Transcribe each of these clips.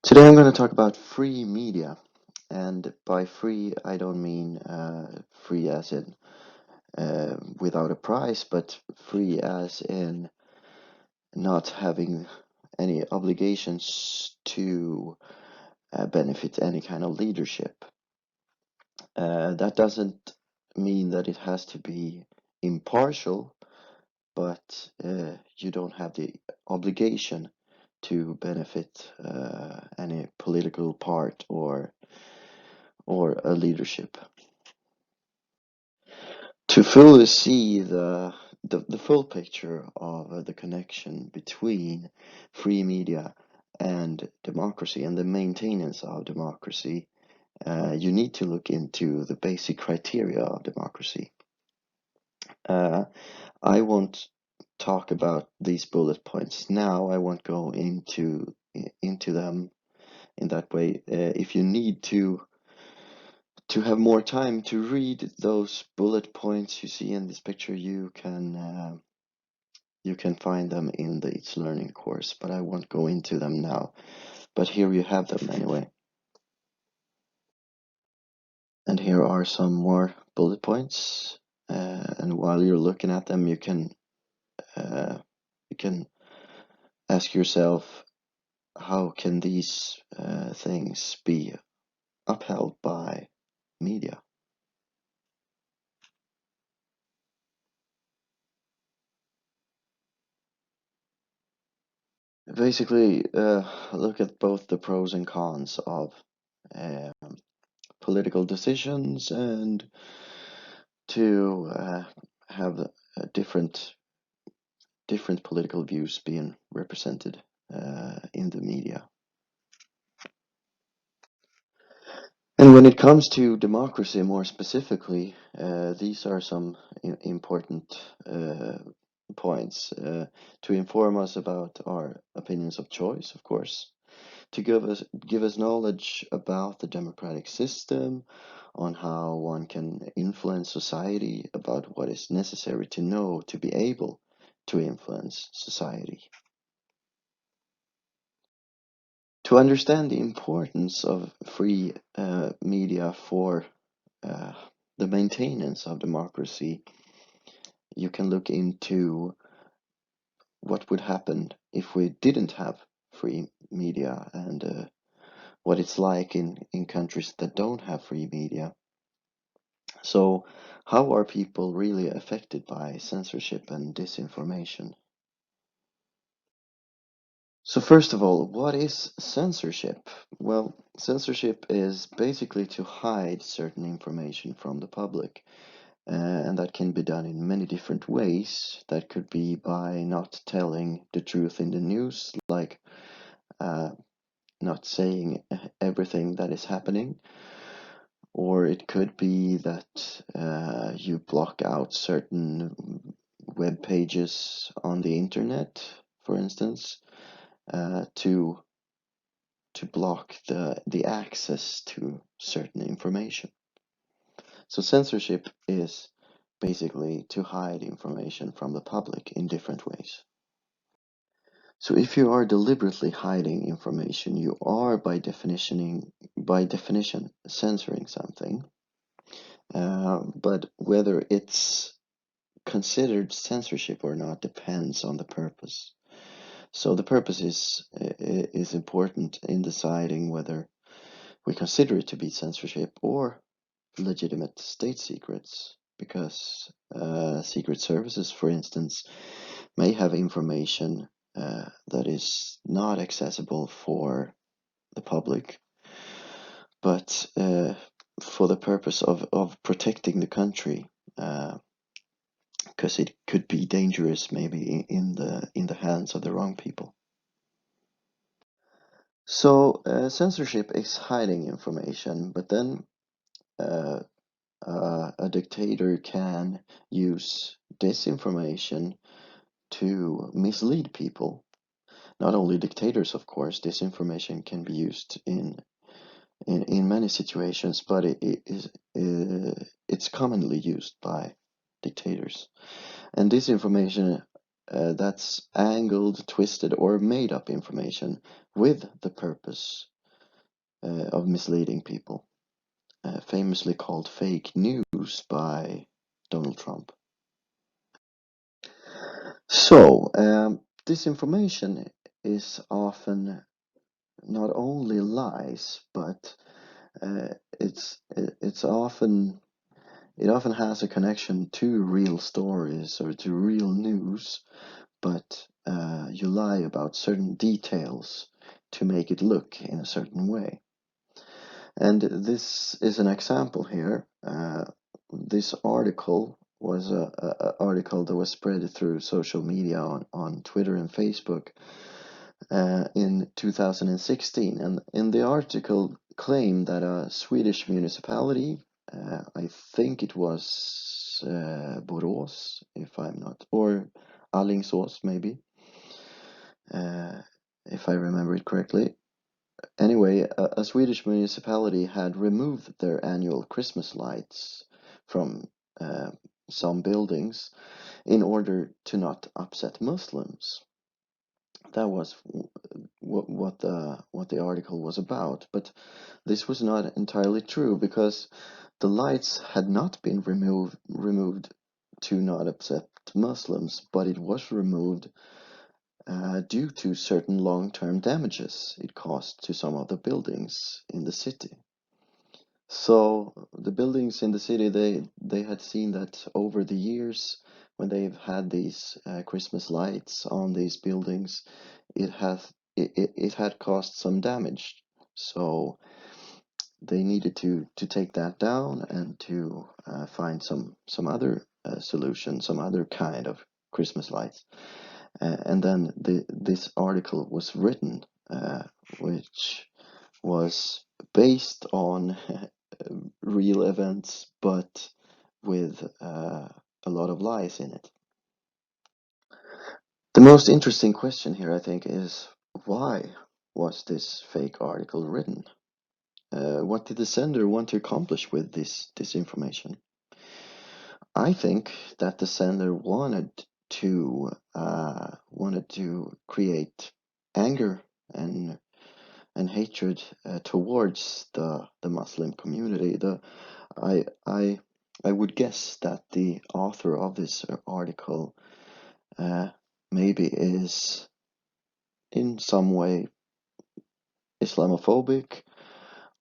Today I'm going to talk about free media, and by free I don't mean free as in without a price, but free as in not having any obligations to benefit any kind of leadership. That doesn't mean that it has to be impartial, but you don't have the obligation to benefit any political part or a leadership. To fully see the full picture of the connection between free media and democracy and the maintenance of democracy, you need to look into the basic criteria of democracy. I won't talk about these bullet points now. I won't go into them in that way. If you need to have more time to read those bullet points you see in this picture, you can find them in the It's Learning course, but I won't go into them now. But here you have them anyway. And here are some more bullet points. And while you're looking at them, you can ask yourself, how can these things be upheld by media? Basically, look at both the pros and cons of political decisions and to have different political views being represented in the media. And when it comes to democracy more specifically, these are some important points to inform us about our opinions of choice, of course, to give us knowledge about the democratic system, on how one can influence society, about what is necessary to know to be able to influence society. To understand the importance of free media for uh, the maintenance of democracy, you can look into what would happen if we didn't have free media and what it's like in countries that don't have free media. So, how are people really affected by censorship and disinformation? So, first of all, what is censorship? Well, censorship is basically to hide certain information from the public. And that can be done in many different ways. That could be by not telling the truth in the news, like uh, not saying everything that is happening. Or it could be that you block out certain web pages on the internet, for instance, to block the access to certain information. So censorship is basically to hide information from the public in different ways. So if you are deliberately hiding information, you are by definition censoring something. But whether it's considered censorship or not depends on the purpose. So the purpose is important in deciding whether we consider it to be censorship or legitimate state secrets, because secret services, for instance, may have information that is not accessible for the public, but for the purpose of protecting the country, because it could be dangerous maybe in the hands of the wrong people. So censorship is hiding information, but then uh, a dictator can use disinformation to mislead people. Not only dictators, of course, disinformation can be used in many situations, but it's commonly used by dictators. And disinformation, that's angled, twisted, or made up information with the purpose of misleading people, famously called fake news by Donald Trump. So, disinformation is often not only lies, but it's often it often has a connection to real stories or to real news, but you lie about certain details to make it look in a certain way. And this is an example here. This article was a article that was spread through social media on Twitter and Facebook in 2016. And in the article claimed that a Swedish municipality, I think it was Borås, if I'm not, or Alingsås maybe, if I remember it correctly. Anyway, a Swedish municipality had removed their annual Christmas lights from some buildings in order to not upset Muslims. That was what the article was about, but this was not entirely true because the lights had not been removed to not upset Muslims, but it was removed due to certain long-term damages it caused to some of the buildings in the city. So the buildings in the city, they had seen that over the years, when they've had these Christmas lights on these buildings, it had caused some damage. So they needed to take that down and to find some other solution, some other kind of Christmas lights. And then this article was written, which was based on real events, but with a lot of lies in it. The most interesting question here, I think, is why was this fake article written? What did the sender want to accomplish with this disinformation? I think that the sender wanted to create anger and hatred towards the Muslim community. I I I would guess that the author of this article maybe is in some way Islamophobic,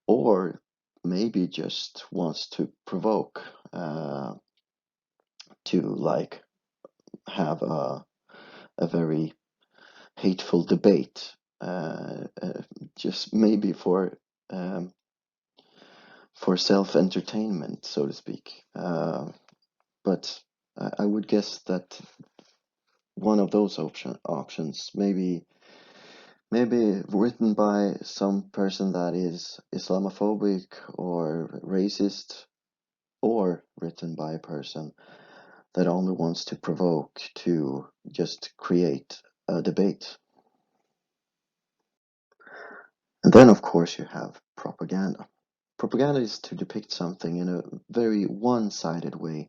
or maybe just wants to provoke, to like have a very hateful debate, just maybe for self-entertainment, so to speak. But I would guess that one of those options, maybe written by some person that is Islamophobic or racist, or written by a person that only wants to provoke, to just create a debate. And then, of course, you have propaganda. Propaganda is to depict something in a very one-sided way,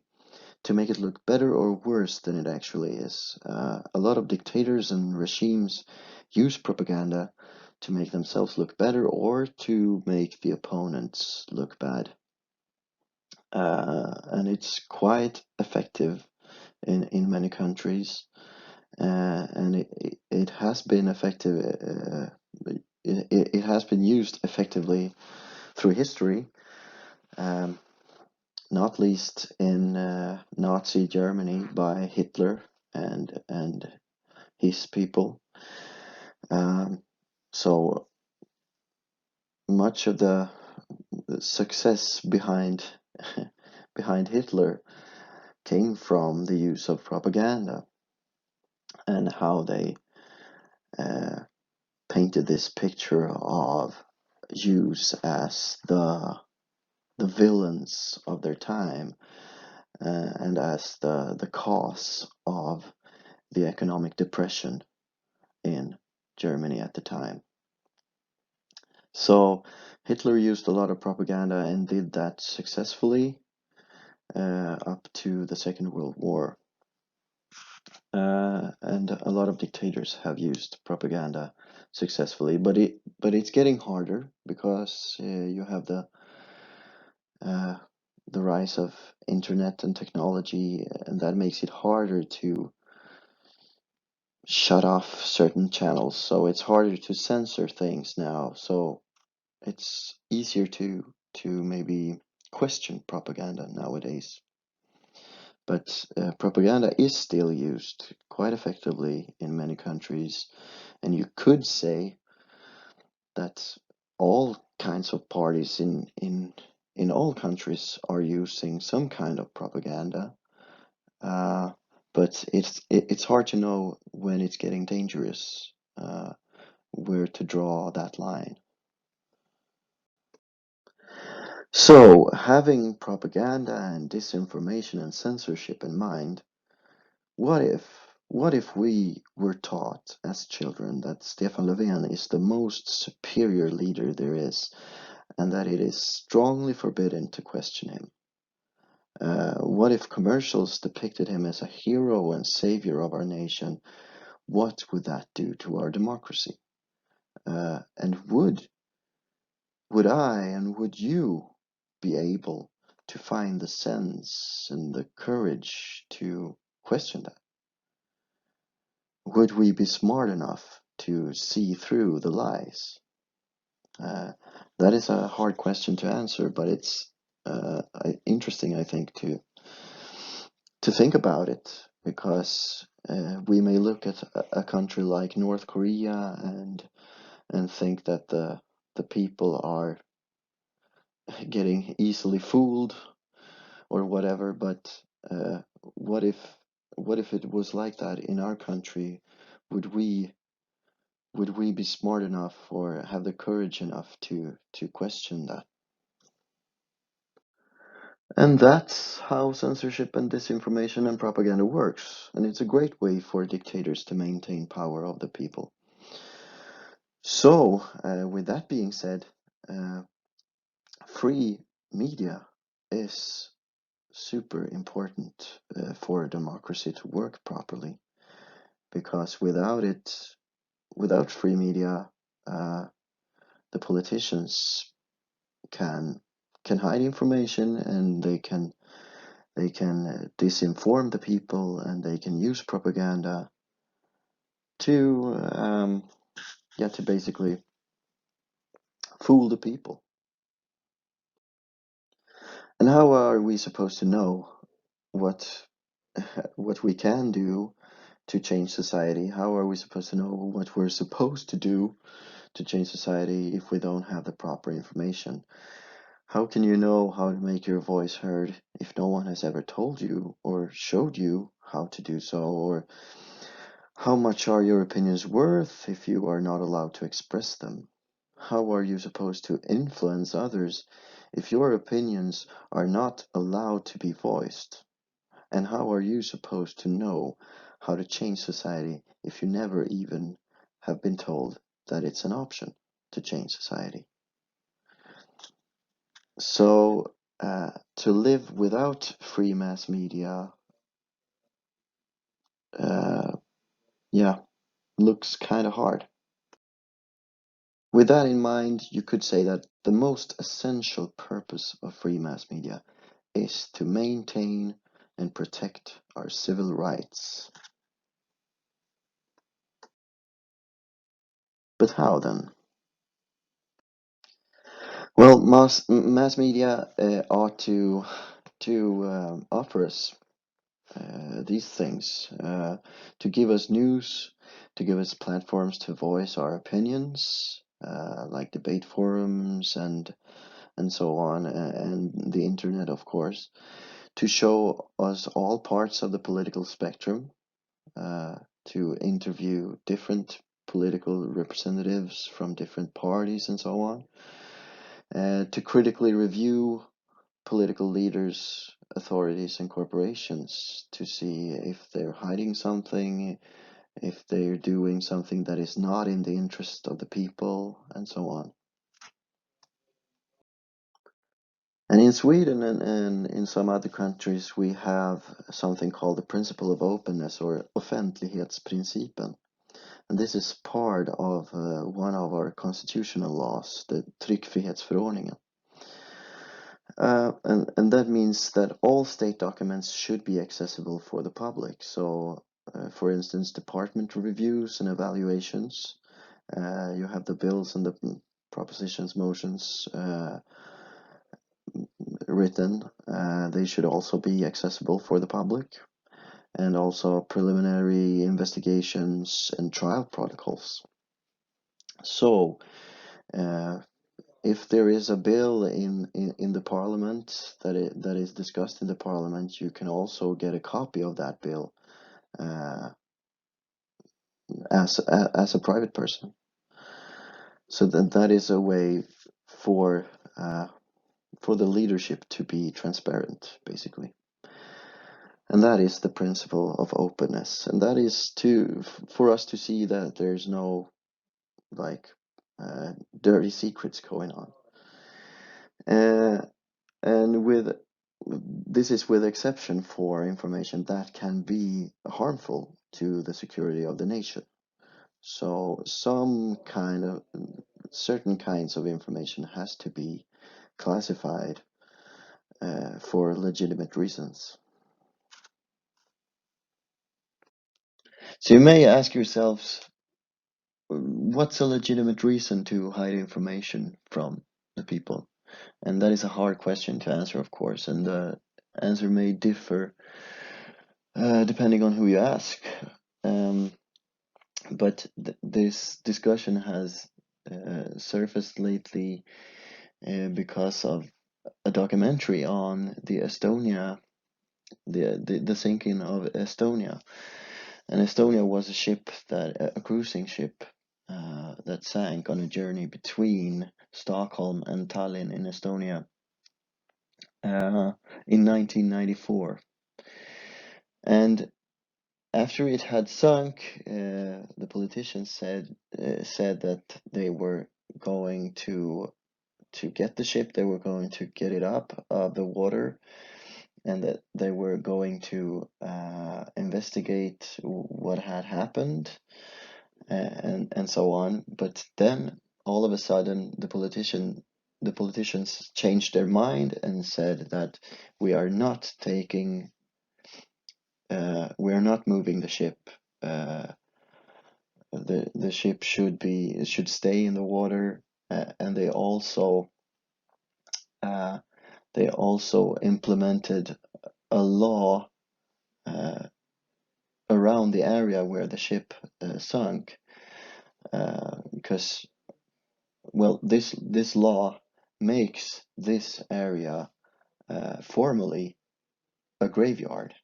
to make it look better or worse than it actually is. A lot of dictators and regimes use propaganda to make themselves look better or to make the opponents look bad. And it's quite effective in many countries. And it has been effective, it has been used effectively through history. Not least in Nazi Germany by Hitler and his people. So much of the success behind behind Hitler came from the use of propaganda and how they painted this picture of Jews as the villains of their time, and as the cause of the economic depression in Germany at the time. So Hitler used a lot of propaganda and did that successfully up to the Second World War. And a lot of dictators have used propaganda successfully, but but it's getting harder because you have uh, the rise of internet and technology, and that makes it harder to shut off certain channels. So it's harder to censor things now. So it's easier to maybe question propaganda nowadays. But propaganda is still used quite effectively in many countries, and you could say that all kinds of parties in all countries are using some kind of propaganda. Uh, but it's hard to know when it's getting dangerous, where to draw that line. So, having propaganda and disinformation and censorship in mind, what if we were taught as children that Stefan Löfven is the most superior leader there is, and that it is strongly forbidden to question him? What if commercials depicted him as a hero and savior of our nation? What would that do to our democracy? And would I and would you be able to find the sense and the courage to question that? Would we be smart enough to see through the lies? Uh, that is a hard question to answer, but it's interesting, I think, to think about it because we may look at a country like North Korea and think that the people are getting easily fooled or whatever, but what if it was like that in our country? Would we be smart enough or have the courage enough to question that? And that's how censorship and disinformation and propaganda works, and it's a great way for dictators to maintain power of the people. So, with that being said, uh, free media is super important for a democracy to work properly, because without free media, uh, the politicians can hide information, and they can disinform the people, and they can use propaganda to to basically fool the people. And how are we supposed to know what what we can do to change society? How are we supposed to know what we're supposed to do to change society if we don't have the proper information? How can you know how to make your voice heard if no one has ever told you or showed you how to do so? Or how much are your opinions worth if you are not allowed to express them? How are you supposed to influence others if your opinions are not allowed to be voiced? And how are you supposed to know how to change society if you never even have been told that it's an option to change society? So, to live without free mass media, uh, yeah, looks kind of hard. With that in mind, you could say that the most essential purpose of free mass media is to maintain and protect our civil rights. But how then? Well, mass media ought to offer us these things, to give us news, to give us platforms to voice our opinions, like debate forums and so on, and the internet, of course, to show us all parts of the political spectrum, uh, to interview different political representatives from different parties and so on, to critically review political leaders, authorities, and corporations to see if they're hiding something, if they're doing something that is not in the interest of the people, and so on. And in Sweden and in some other countries, we have something called the principle of openness, or offentlighetsprincipen. And this is part of one of our constitutional laws, the Tryckfrihetsförordningen. And that means that all state documents should be accessible for the public. So, for instance, department reviews and evaluations, you have the bills and the propositions, motions written, they should also be accessible for the public. And also preliminary investigations and trial protocols. So, if there is a bill in the parliament that is discussed in the parliament, you can also get a copy of that bill as a private person. So that is a way for the leadership to be transparent, basically. And that is the principle of openness, and that is for us to see that there's no like dirty secrets going on. And this is with exception for information that can be harmful to the security of the nation. So certain kinds of information has to be classified for legitimate reasons. So you may ask yourselves, what's a legitimate reason to hide information from the people? And that is a hard question to answer, of course, and the answer may differ depending on who you ask. But this discussion has surfaced lately because of a documentary on the Estonia, the sinking of Estonia. And Estonia was a cruising ship that sank on a journey between Stockholm and Tallinn in Estonia in 1994. And after it had sunk, the politicians said that they were going to get the ship, they were going to get it up of the water, and that they were going to investigate what had happened, and so on. But then all of a sudden, the politicians changed their mind and said that we are not moving the ship. The ship should stay in the water, and they also implemented a law around the area where the ship sunk, because this law makes this area formally a graveyard,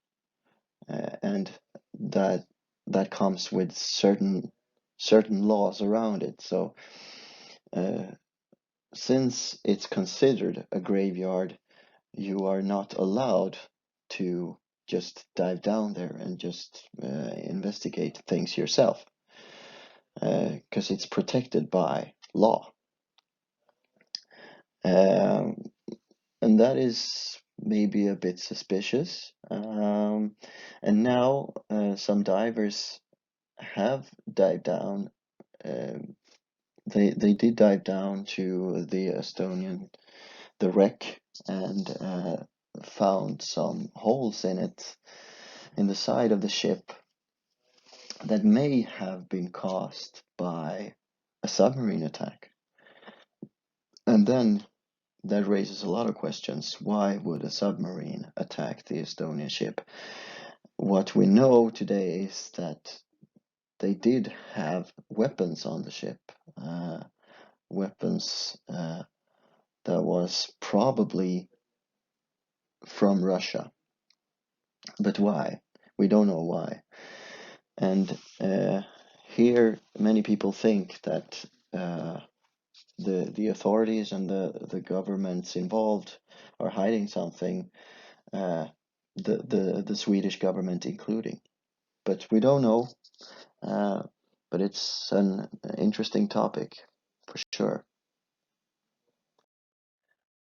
and that comes with certain laws around it. So since it's considered a graveyard, you are not allowed to just dive down there and just investigate things yourself, because it's protected by law. And that is maybe a bit suspicious. And now some divers have dived down. They did dive down to the wreck, and found some holes in it, in the side of the ship, that may have been caused by a submarine attack. And then that raises a lot of questions. Why would a submarine attack the Estonia ship? What we know today is that they did have weapons on the ship, weapons that was probably from Russia. But why? We don't know why. And here many people think that the authorities and the governments involved are hiding something, the Swedish government including. But we don't know. But it's an interesting topic for sure.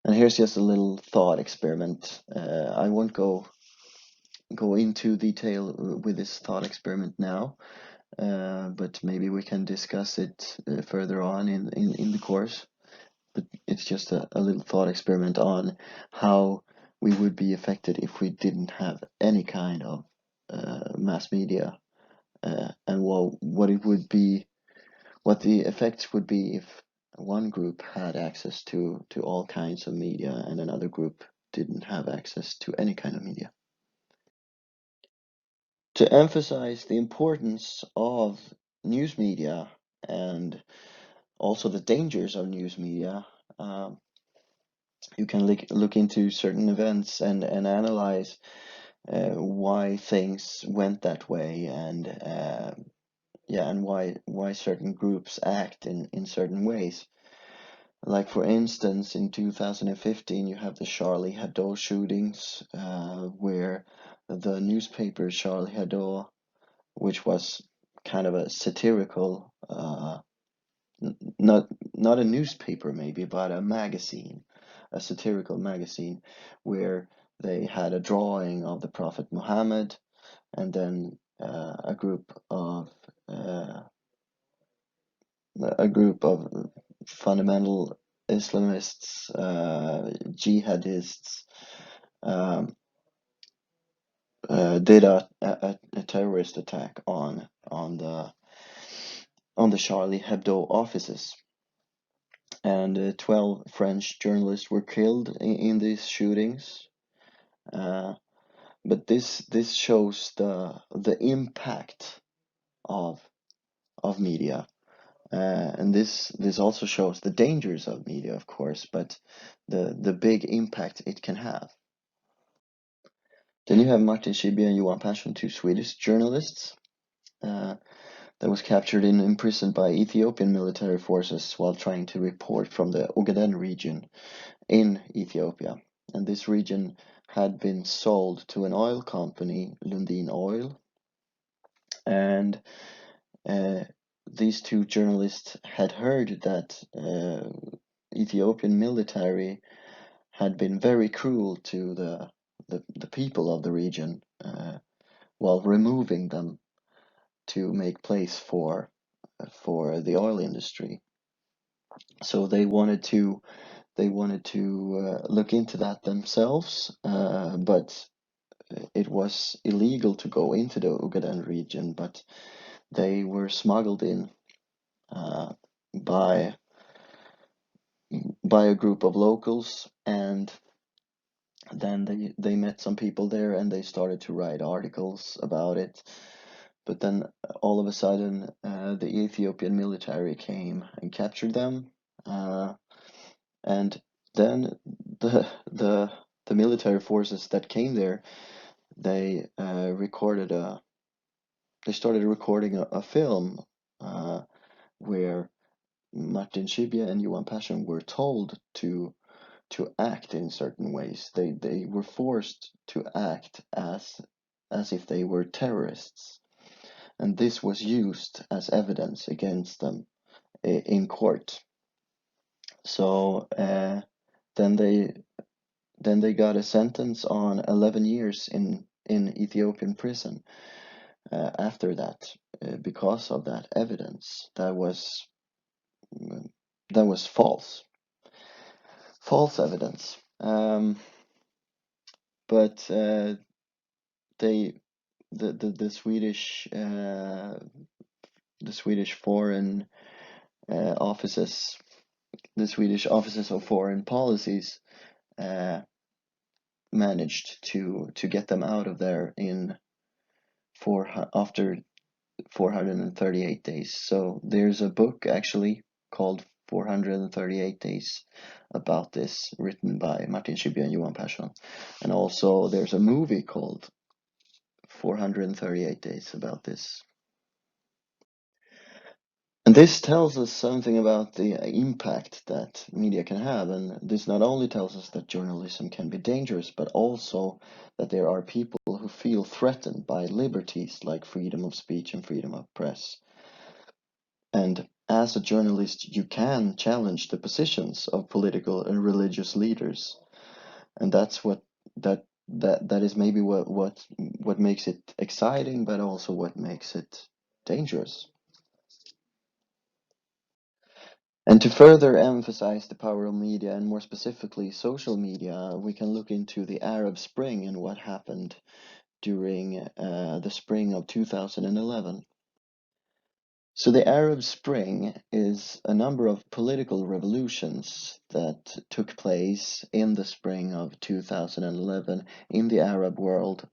And here's just a little thought experiment. I won't go into detail with this thought experiment now, but maybe we can discuss it further on in the course. But it's just a little thought experiment on how we would be affected if we didn't have any kind of mass media, and what it would be, what the effects would be if one group had access to all kinds of media and another group didn't have access to any kind of media. To emphasize the importance of news media and also the dangers of news media, you can look into certain events and analyze why things went that way, and yeah, and why certain groups act in certain ways. Like for instance, in 2015, you have the Charlie Hebdo shootings, where the newspaper Charlie Hebdo, which was kind of a satirical, not not a newspaper maybe, but a magazine, a satirical magazine, where they had a drawing of the Prophet Muhammad, and then uh, a group of fundamental Islamists, jihadists, um, did a terrorist attack on the Charlie Hebdo offices, and 12 French journalists were killed in these shootings. Uh, but this shows the impact of media, and this also shows the dangers of media, of course, but the big impact it can have. Then you have Martin Schibbye and Johan Persson, two Swedish journalists, uh, that was captured and imprisoned by Ethiopian military forces while trying to report from the Ogaden region in Ethiopia. And this region had been sold to an oil company, Lundin Oil, and uh, these two journalists had heard that Ethiopian military had been very cruel to the people of the region, while removing them to make place for the oil industry. So they wanted to look into that themselves, but it was illegal to go into the Ogaden region. But they were smuggled in uh, by a group of locals, and then they met some people there and they started to write articles about it. But then all of a sudden, the Ethiopian military came and captured them, and then the military forces that came there, they they started recording a film, where Martin Schibbye and Johan Persson were told to act in certain ways. They were forced to act as if they were terrorists, and this was used as evidence against them in court. So then they got a sentence on 11 years in Ethiopian prison after that, because of that evidence that was false evidence. But they the Swedish foreign offices, the Swedish offices of foreign policies, uh, managed to get them out of there after 438 days. So there's a book actually called 438 Days about this, written by Martin Schibbye and Johan Persson. And also there's a movie called 438 Days about this. And this tells us something about the impact that media can have. And this not only tells us that journalism can be dangerous, but also that there are people who feel threatened by liberties like freedom of speech and freedom of press. And as a journalist, you can challenge the positions of political and religious leaders. And that's that is maybe what makes it exciting, but also what makes it dangerous. And to further emphasize the power of media, and more specifically social media, we can look into the Arab Spring and what happened during the spring of 2011. So the Arab Spring is a number of political revolutions that took place in the spring of 2011 in the Arab world,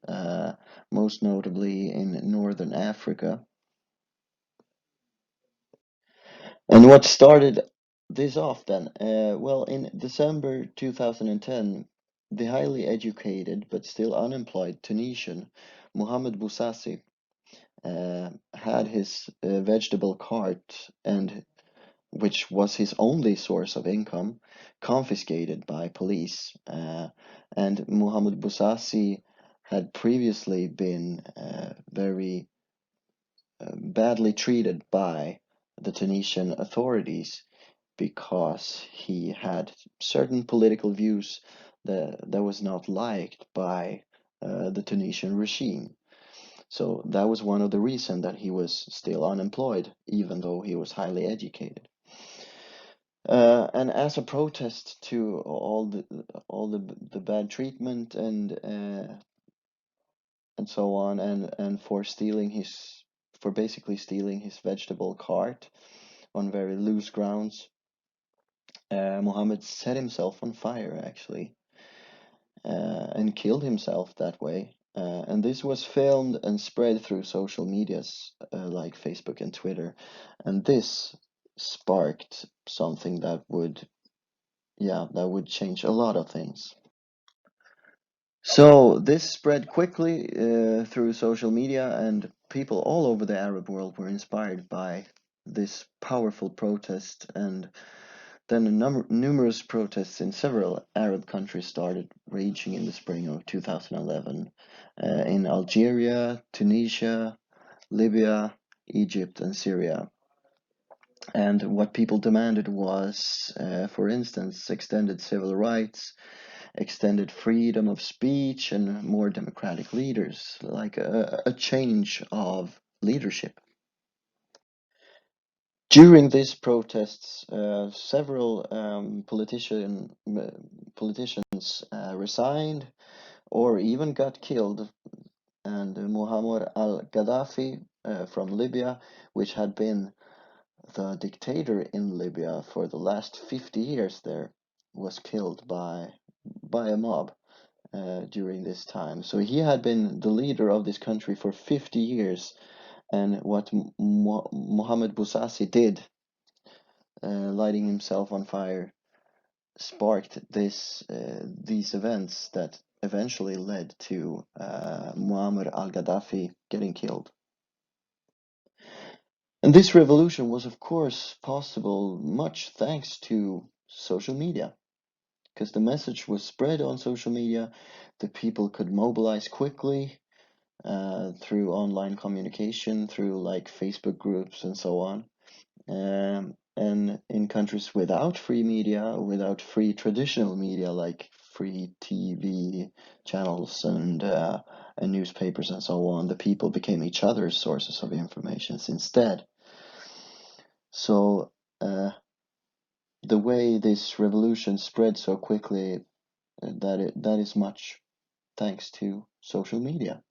most notably in Northern Africa. And what started this off then? Well, in December 2010, the highly educated but still unemployed Tunisian Mohamed Bouazizi had his vegetable cart, and which was his only source of income, confiscated by police. And Mohamed Bouazizi had previously been very badly treated by the Tunisian authorities because he had certain political views that was not liked by the Tunisian regime. So that was one of the reasons that he was still unemployed, even though he was highly educated. And as a protest to all the bad treatment and so on, and for basically stealing his vegetable cart on very loose grounds, Muhammad set himself on fire actually, and killed himself that way. And this was filmed and spread through social medias like Facebook and Twitter, and this sparked something that would change a lot of things. So this spread quickly through social media, and people all over the Arab world were inspired by this powerful protest. And then numerous protests in several Arab countries started raging in the spring of 2011 in Algeria, Tunisia, Libya, Egypt, and Syria. And what people demanded was, for instance, extended civil rights, extended freedom of speech, and more democratic leaders, like a change of leadership. During these protests, several politicians resigned or even got killed, and Muammar al-Gaddafi from Libya, which had been the dictator in Libya for the last 50 years there, was killed by a mob during this time. So he had been the leader of this country for 50 years, and what Mohamed Bouazizi did, lighting himself on fire, sparked these events that eventually led to Muammar al-Gaddafi getting killed. And this revolution was, of course, possible much thanks to social media, because the message was spread on social media, the people could mobilize quickly through online communication, through like Facebook groups and so on. And in countries without free media, without free traditional media like free TV channels and newspapers and so on, the people became each other's sources of information instead. So the way this revolution spread so quickly, that is much thanks to social media.